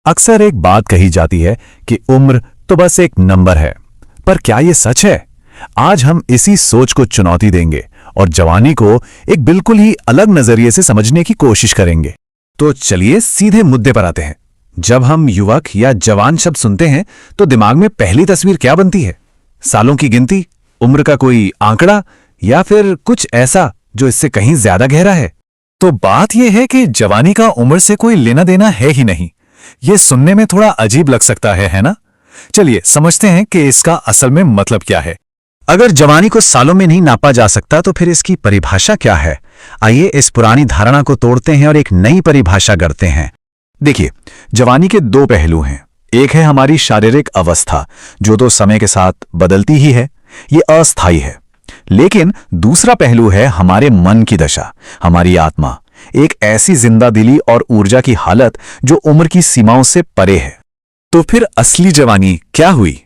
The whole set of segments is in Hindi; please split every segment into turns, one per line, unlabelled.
अक्सर एक बात कही जाती है कि उम्र तो बस एक नंबर है, पर क्या ये सच है? आज हम इसी सोच को चुनौती देंगे और जवानी को एक बिल्कुल ही अलग नजरिए से समझने की कोशिश करेंगे। तो चलिए सीधे मुद्दे पर आते हैं। जब हम युवक या जवान शब्द सुनते हैं तो दिमाग में पहली तस्वीर क्या बनती है? सालों की गिनती, उम्र का कोई आंकड़ा, या फिर कुछ ऐसा जो इससे कहीं ज्यादा गहरा है? तो बात यह है कि जवानी का उम्र से कोई लेना देना है ही नहीं। ये सुनने में थोड़ा अजीब लग सकता है ना? चलिए समझते हैं कि इसका असल में मतलब क्या है। अगर जवानी को सालों में नहीं नापा जा सकता तो फिर इसकी परिभाषा क्या है? आइए इस पुरानी धारणा को तोड़ते हैं और एक नई परिभाषा करते हैं। देखिए, जवानी के दो पहलू हैं। एक है हमारी शारीरिक अवस्था, जो तो समय के साथ बदलती ही है, ये अस्थायी है। लेकिन दूसरा पहलू है हमारे मन की दशा, हमारी आत्मा, एक ऐसी जिंदा दिली और ऊर्जा की हालत जो उम्र की सीमाओं से परे है। तो फिर असली जवानी क्या हुई?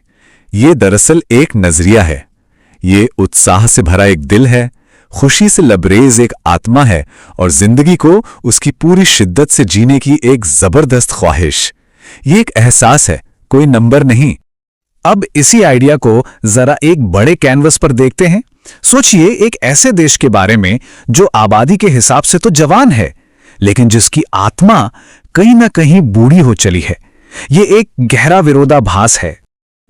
ये दरअसल एक नजरिया है। ये उत्साह से भरा एक दिल है, खुशी से लबरेज एक आत्मा है और जिंदगी को उसकी पूरी शिद्दत से जीने की एक जबरदस्त ख्वाहिश। ये एक एहसास है, कोई नंबर नहीं। अब इसी आइडिया को जरा एक बड़े कैनवस पर देखते हैं। सोचिए एक ऐसे देश के बारे में जो आबादी के हिसाब से तो जवान है, लेकिन जिसकी आत्मा कहीं ना कहीं बूढ़ी हो चली है। ये एक गहरा विरोधाभास है।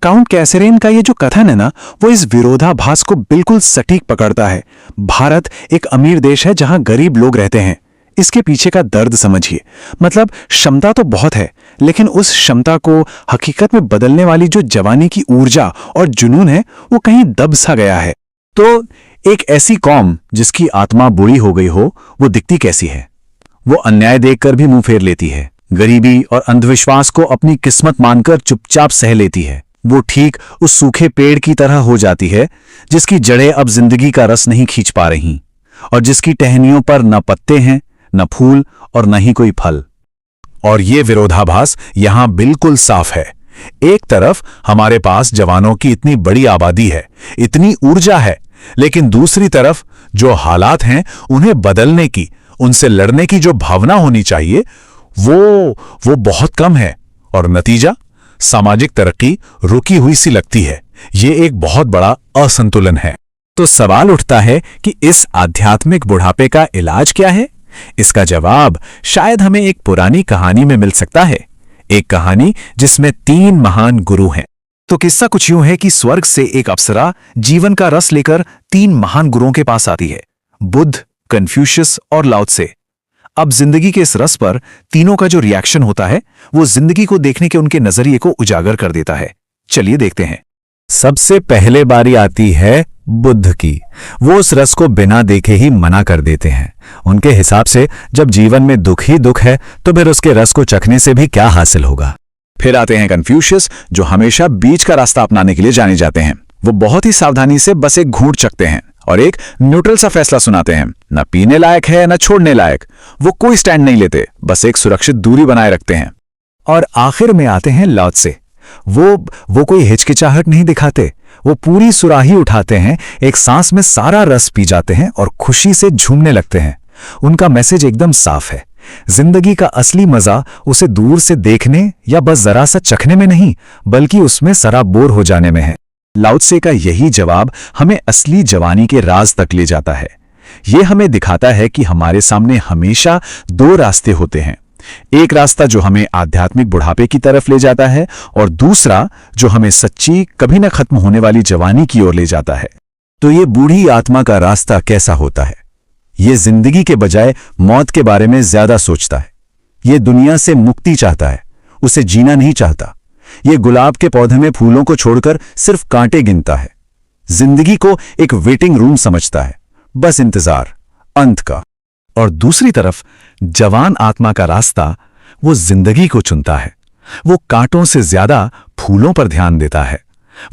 काउंट कैसरेन का ये जो कथन है ना, वो इस विरोधाभास को बिल्कुल सटीक पकड़ता है। भारत एक अमीर देश है जहां गरीब लोग रहते हैं। इसके पीछे का दर्द समझिए। मतलब क्षमता तो बहुत है, लेकिन उस क्षमता को हकीकत में बदलने वाली जो जवानी की ऊर्जा और जुनून है, वो कहीं दब सा गया है। तो एक ऐसी कौम जिसकी आत्मा बूढ़ी हो गई हो, वो दिखती कैसी है? वो अन्याय देखकर भी मुंह फेर लेती है, गरीबी और अंधविश्वास को अपनी किस्मत मानकर चुपचाप सह लेती है। वो ठीक उस सूखे पेड़ की तरह हो जाती है जिसकी जड़ें अब जिंदगी का रस नहीं खींच पा रही और जिसकी टहनियों पर न पत्ते हैं, न फूल और न ही कोई फल। और ये विरोधाभास यहां बिल्कुल साफ है। एक तरफ हमारे पास जवानों की इतनी बड़ी आबादी है, इतनी ऊर्जा है, लेकिन दूसरी तरफ जो हालात हैं उन्हें बदलने की, उनसे लड़ने की जो भावना होनी चाहिए, वो बहुत कम है। और नतीजा, सामाजिक तरक्की रुकी हुई सी लगती है। ये एक बहुत बड़ा असंतुलन है। तो सवाल उठता है कि इस आध्यात्मिक बुढ़ापे का इलाज क्या है? इसका जवाब शायद हमें एक पुरानी कहानी में मिल सकता है। एक कहानी जिसमें 3 महान गुरु हैं। तो किस्सा कुछ यूं है कि स्वर्ग से एक अप्सरा जीवन का रस लेकर 3 महान गुरुओं के पास आती है, बुद्ध, कन्फ्यूशियस और लाओ त्से। अब जिंदगी के इस रस पर तीनों का जो रिएक्शन होता है, वो जिंदगी को देखने के उनके नजरिए को उजागर कर देता है। चलिए देखते हैं। सबसे पहले बारी आती है बुद्ध की। वो उस रस को बिना देखे ही मना कर देते हैं। उनके हिसाब से जब जीवन में दुख ही दुख है तो फिर उसके रस को चखने से भी क्या हासिल होगा। फिर आते हैं कन्फ्यूशियस, जो हमेशा बीच का रास्ता अपनाने के लिए जाने जाते हैं। वो बहुत ही सावधानी से बस एक घूंट चखते हैं और एक न्यूट्रल सा फैसला सुनाते हैं, न पीने लायक है न छोड़ने लायक। वो कोई स्टैंड नहीं लेते, बस एक सुरक्षित दूरी बनाए रखते हैं। और आखिर में आते हैं लाओ त्से। वो कोई हिचकिचाहट नहीं दिखाते, वो पूरी सुराही उठाते हैं, एक सांस में सारा रस पी जाते हैं और खुशी से झूमने लगते हैं। उनका मैसेज एकदम साफ है, जिंदगी का असली मजा उसे दूर से देखने या बस जरा सा चखने में नहीं, बल्कि उसमें सराबोर हो जाने में है। लाओ त्से का यही जवाब हमें असली जवानी के राज तक ले जाता है। ये हमें दिखाता है कि हमारे सामने हमेशा 2 रास्ते होते हैं। एक रास्ता जो हमें आध्यात्मिक बुढ़ापे की तरफ ले जाता है और दूसरा जो हमें सच्ची, कभी न खत्म होने वाली जवानी की ओर ले जाता है। तो ये बूढ़ी आत्मा का रास्ता कैसा होता है? ये जिंदगी के बजाय मौत के बारे में ज्यादा सोचता है। ये दुनिया से मुक्ति चाहता है, उसे जीना नहीं चाहता। ये गुलाब के पौधे में फूलों को छोड़कर सिर्फ कांटे गिनता है। जिंदगी को एक वेटिंग रूम समझता है, बस इंतजार, अंत का। और दूसरी तरफ जवान आत्मा का रास्ता, वो जिंदगी को चुनता है। वो कांटों से ज्यादा फूलों पर ध्यान देता है।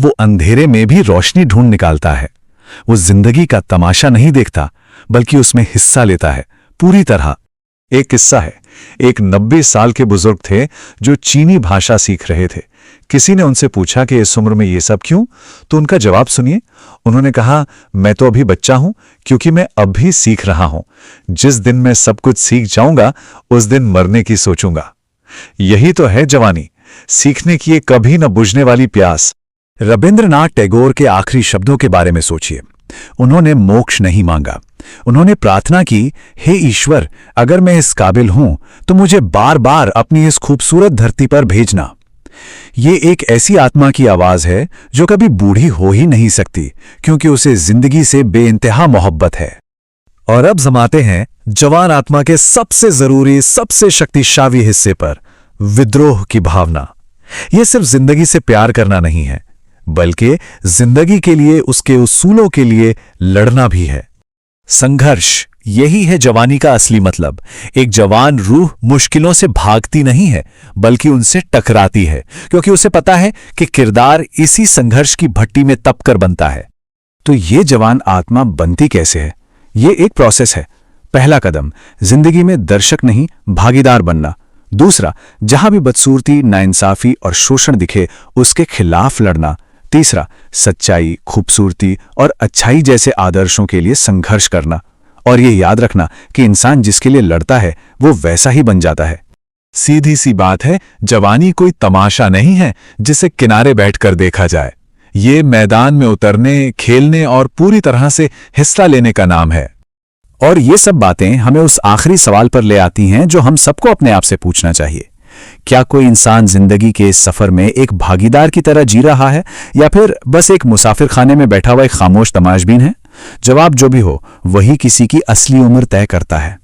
वो अंधेरे में भी रोशनी ढूंढ निकालता है। वो जिंदगी का तमाशा नहीं देखता, बल्कि उसमें हिस्सा लेता है पूरी तरह। एक किस्सा है, एक 90 साल के बुजुर्ग थे जो चीनी भाषा सीख रहे थे। किसी ने उनसे पूछा कि इस उम्र में ये सब क्यों? तो उनका जवाब सुनिए। उन्होंने कहा, मैं तो अभी बच्चा हूं, क्योंकि मैं अब भी सीख रहा हूं। जिस दिन मैं सब कुछ सीख जाऊंगा, उस दिन मरने की सोचूंगा। यही तो है जवानी, सीखने की एक कभी न बुझने वाली प्यास। रविंद्रनाथ टैगोर के आखिरी शब्दों के बारे में सोचिए। उन्होंने मोक्ष नहीं मांगा, उन्होंने प्रार्थना की, हे ईश्वर, अगर मैं इस काबिल हूं तो मुझे बार बार अपनी इस खूबसूरत धरती पर भेजना। ये एक ऐसी आत्मा की आवाज है जो कभी बूढ़ी हो ही नहीं सकती, क्योंकि उसे जिंदगी से बेइंतहा मोहब्बत है। और अब जमाते हैं जवान आत्मा के सबसे जरूरी, सबसे शक्तिशाली हिस्से पर, विद्रोह की भावना। यह सिर्फ जिंदगी से प्यार करना नहीं है, बल्कि जिंदगी के लिए, उसके उसूलों के लिए लड़ना भी है। संघर्ष, यही है जवानी का असली मतलब। एक जवान रूह मुश्किलों से भागती नहीं है, बल्कि उनसे टकराती है, क्योंकि उसे पता है कि किरदार इसी संघर्ष की भट्टी में तपकर बनता है। तो ये जवान आत्मा बनती कैसे है? ये एक प्रोसेस है। पहला कदम, जिंदगी में दर्शक नहीं, भागीदार बनना। दूसरा, जहां भी बदसूरती, नाइंसाफी और शोषण दिखे, उसके खिलाफ लड़ना। तीसरा, सच्चाई, खूबसूरती और अच्छाई जैसे आदर्शों के लिए संघर्ष करना। और ये याद रखना कि इंसान जिसके लिए लड़ता है वो वैसा ही बन जाता है। सीधी सी बात है, जवानी कोई तमाशा नहीं है जिसे किनारे बैठकर देखा जाए। ये मैदान में उतरने, खेलने और पूरी तरह से हिस्सा लेने का नाम है। और ये सब बातें हमें उस आखिरी सवाल पर ले आती हैं जो हम सबको अपने आप से पूछना चाहिए। क्या कोई इंसान जिंदगी के इस सफर में एक भागीदार की तरह जी रहा है, या फिर बस एक मुसाफिर खाने में बैठा हुआ एक खामोश तमाशबीन है? जवाब जो भी हो, वही किसी की असली उम्र तय करता है।